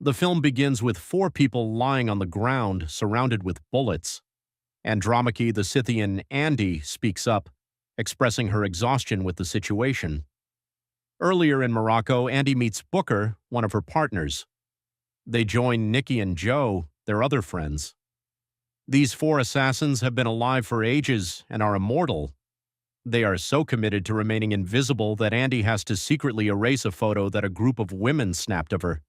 The film begins with four people lying on the ground, surrounded with bullets. Andromache, the Scythian Andy, speaks up, expressing her exhaustion with the situation. Earlier in Morocco, Andy meets Booker, one of her partners. They join Nikki and Joe, their other friends. These four assassins have been alive for ages and are immortal. They are so committed to remaining invisible that Andy has to secretly erase a photo that a group of women snapped of her.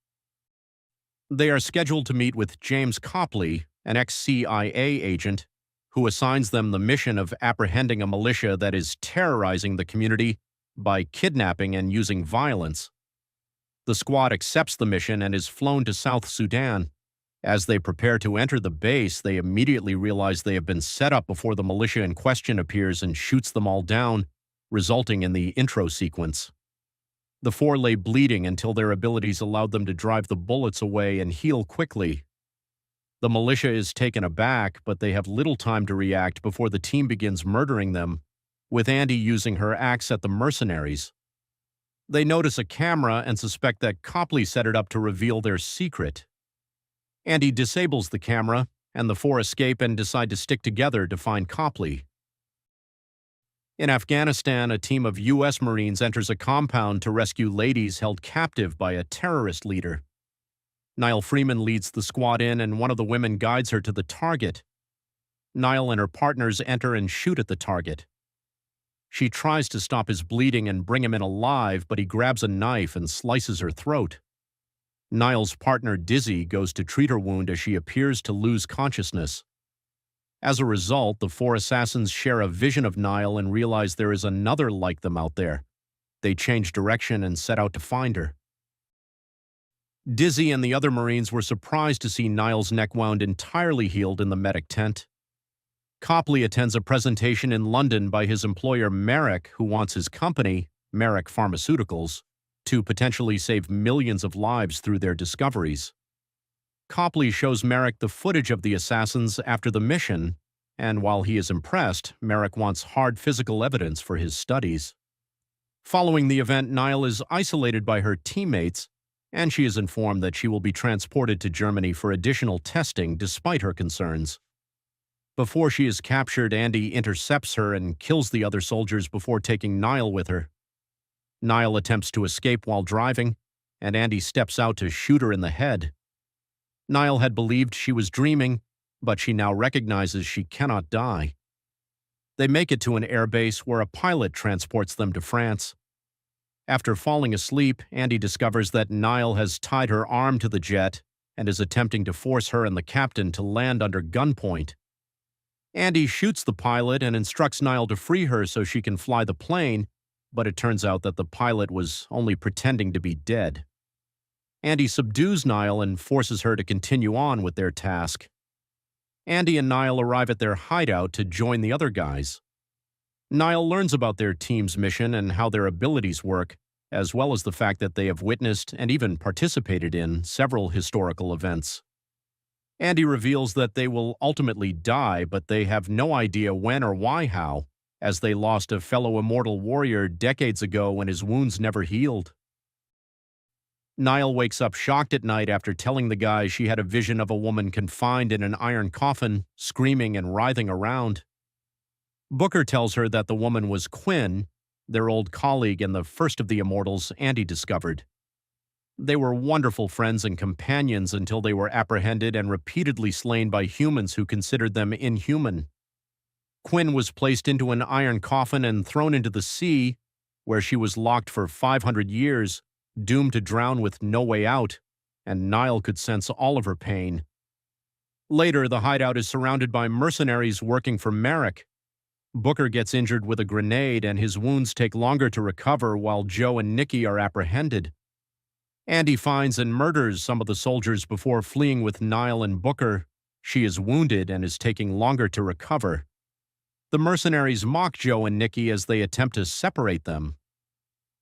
They are scheduled to meet with James Copley, an ex-CIA agent, who assigns them the mission of apprehending a militia that is terrorizing the community by kidnapping and using violence. The squad accepts the mission and is flown to South Sudan. As they prepare to enter the base, they immediately realize they have been set up before the militia in question appears and shoots them all down, resulting in the intro sequence. The four lay bleeding until their abilities allowed them to drive the bullets away and heal quickly. The militia is taken aback, but they have little time to react before the team begins murdering them, with Andy using her axe at the mercenaries. They notice a camera and suspect that Copley set it up to reveal their secret. Andy disables the camera, and the four escape and decide to stick together to find Copley. In Afghanistan, a team of U.S. Marines enters a compound to rescue ladies held captive by a terrorist leader. Niall Freeman leads the squad in, and one of the women guides her to the target. Niall and her partners enter and shoot at the target. She tries to stop his bleeding and bring him in alive, but he grabs a knife and slices her throat. Niall's partner, Dizzy, goes to treat her wound as she appears to lose consciousness. As a result, the four assassins share a vision of Niall and realize there is another like them out there. They change direction and set out to find her. Dizzy and the other Marines were surprised to see Niall's neck wound entirely healed in the medic tent. Copley attends a presentation in London by his employer Merrick, who wants his company, Merrick Pharmaceuticals, to potentially save millions of lives through their discoveries. Copley shows Merrick the footage of the assassins after the mission, and while he is impressed, Merrick wants hard physical evidence for his studies. Following the event, Niall is isolated by her teammates, and she is informed that she will be transported to Germany for additional testing despite her concerns. Before she is captured, Andy intercepts her and kills the other soldiers before taking Niall with her. Niall attempts to escape while driving, and Andy steps out to shoot her in the head. Niall had believed she was dreaming, but she now recognizes she cannot die. They make it to an airbase where a pilot transports them to France. After falling asleep, Andy discovers that Niall has tied her arm to the jet and is attempting to force her and the captain to land under gunpoint. Andy shoots the pilot and instructs Niall to free her so she can fly the plane, but it turns out that the pilot was only pretending to be dead. Andy subdues Niall and forces her to continue on with their task. Andy and Niall arrive at their hideout to join the other guys. Niall learns about their team's mission and how their abilities work, as well as the fact that they have witnessed and even participated in several historical events. Andy reveals that they will ultimately die, but they have no idea when or why how, as they lost a fellow immortal warrior decades ago when his wounds never healed. Niall wakes up shocked at night after telling the guys she had a vision of a woman confined in an iron coffin, screaming and writhing around. Booker tells her that the woman was Quinn, their old colleague and the first of the immortals Andy discovered. They were wonderful friends and companions until they were apprehended and repeatedly slain by humans who considered them inhuman. Quinn was placed into an iron coffin and thrown into the sea, where she was locked for 500 years, doomed to drown with no way out, and Niall could sense all of her pain. Later, the hideout is surrounded by mercenaries working for Merrick. Booker gets injured with a grenade, and his wounds take longer to recover while Joe and Nikki are apprehended. Andy finds and murders some of the soldiers before fleeing with Niall and Booker. She is wounded and is taking longer to recover. The mercenaries mock Joe and Nikki as they attempt to separate them.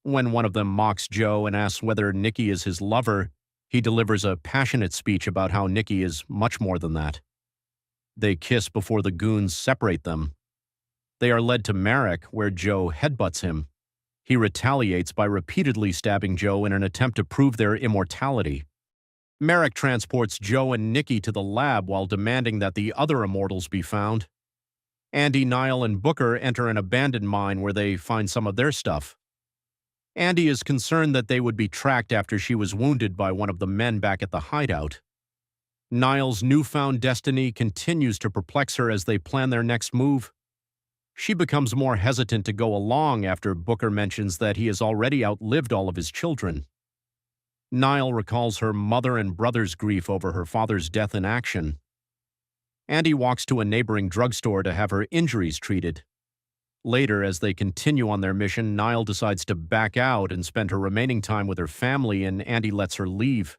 When one of them mocks Joe and asks whether Nikki is his lover, he delivers a passionate speech about how Nikki is much more than that. They kiss before the goons separate them. They are led to Merrick, where Joe headbutts him. He retaliates by repeatedly stabbing Joe in an attempt to prove their immortality. Merrick transports Joe and Nikki to the lab while demanding that the other immortals be found. Andy, Niall, and Booker enter an abandoned mine where they find some of their stuff. Andy is concerned that they would be tracked after she was wounded by one of the men back at the hideout. Niall's newfound destiny continues to perplex her as they plan their next move. She becomes more hesitant to go along after Booker mentions that he has already outlived all of his children. Niall recalls her mother and brother's grief over her father's death in action. Andy walks to a neighboring drugstore to have her injuries treated. Later, as they continue on their mission, Niall decides to back out and spend her remaining time with her family, and Andy lets her leave.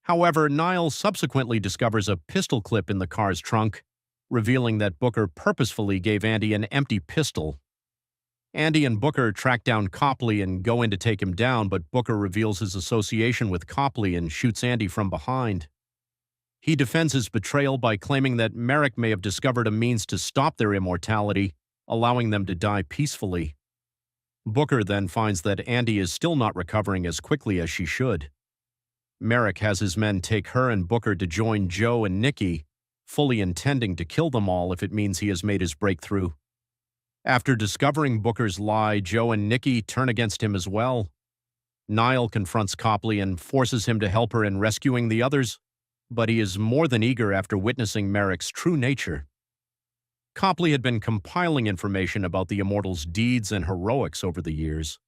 However, Niall subsequently discovers a pistol clip in the car's trunk, revealing that Booker purposefully gave Andy an empty pistol. Andy and Booker track down Copley and go in to take him down, but Booker reveals his association with Copley and shoots Andy from behind. He defends his betrayal by claiming that Merrick may have discovered a means to stop their immortality, allowing them to die peacefully. Booker then finds that Andy is still not recovering as quickly as she should. Merrick has his men take her and Booker to join Joe and Nikki, fully intending to kill them all if it means he has made his breakthrough. After discovering Booker's lie, Joe and Nikki turn against him as well. Niall confronts Copley and forces him to help her in rescuing the others, but he is more than eager after witnessing Merrick's true nature. Copley had been compiling information about the Immortals' deeds and heroics over the years.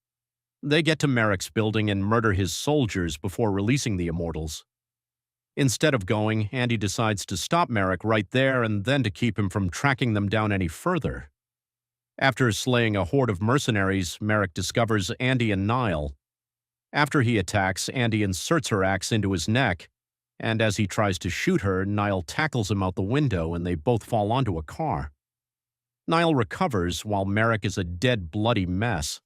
They get to Merrick's building and murder his soldiers before releasing the Immortals. Instead of going, Andy decides to stop Merrick right there and then to keep him from tracking them down any further. After slaying a horde of mercenaries, Merrick discovers Andy and Niall. After he attacks, Andy inserts her axe into his neck, and as he tries to shoot her, Niall tackles him out the window and they both fall onto a car. Niall recovers while Merrick is a dead, bloody mess.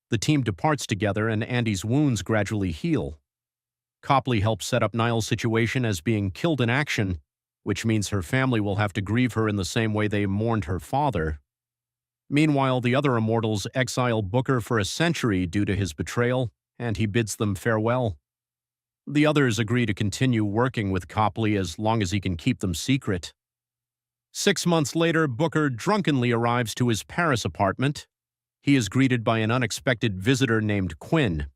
The team departs together and Andy's wounds gradually heal. Copley helps set up Niall's situation as being killed in action, which means her family will have to grieve her in the same way they mourned her father. Meanwhile, the other immortals exile Booker for a century due to his betrayal, and he bids them farewell. The others agree to continue working with Copley as long as he can keep them secret. 6 months later, Booker drunkenly arrives to his Paris apartment. He is greeted by an unexpected visitor named Quinn.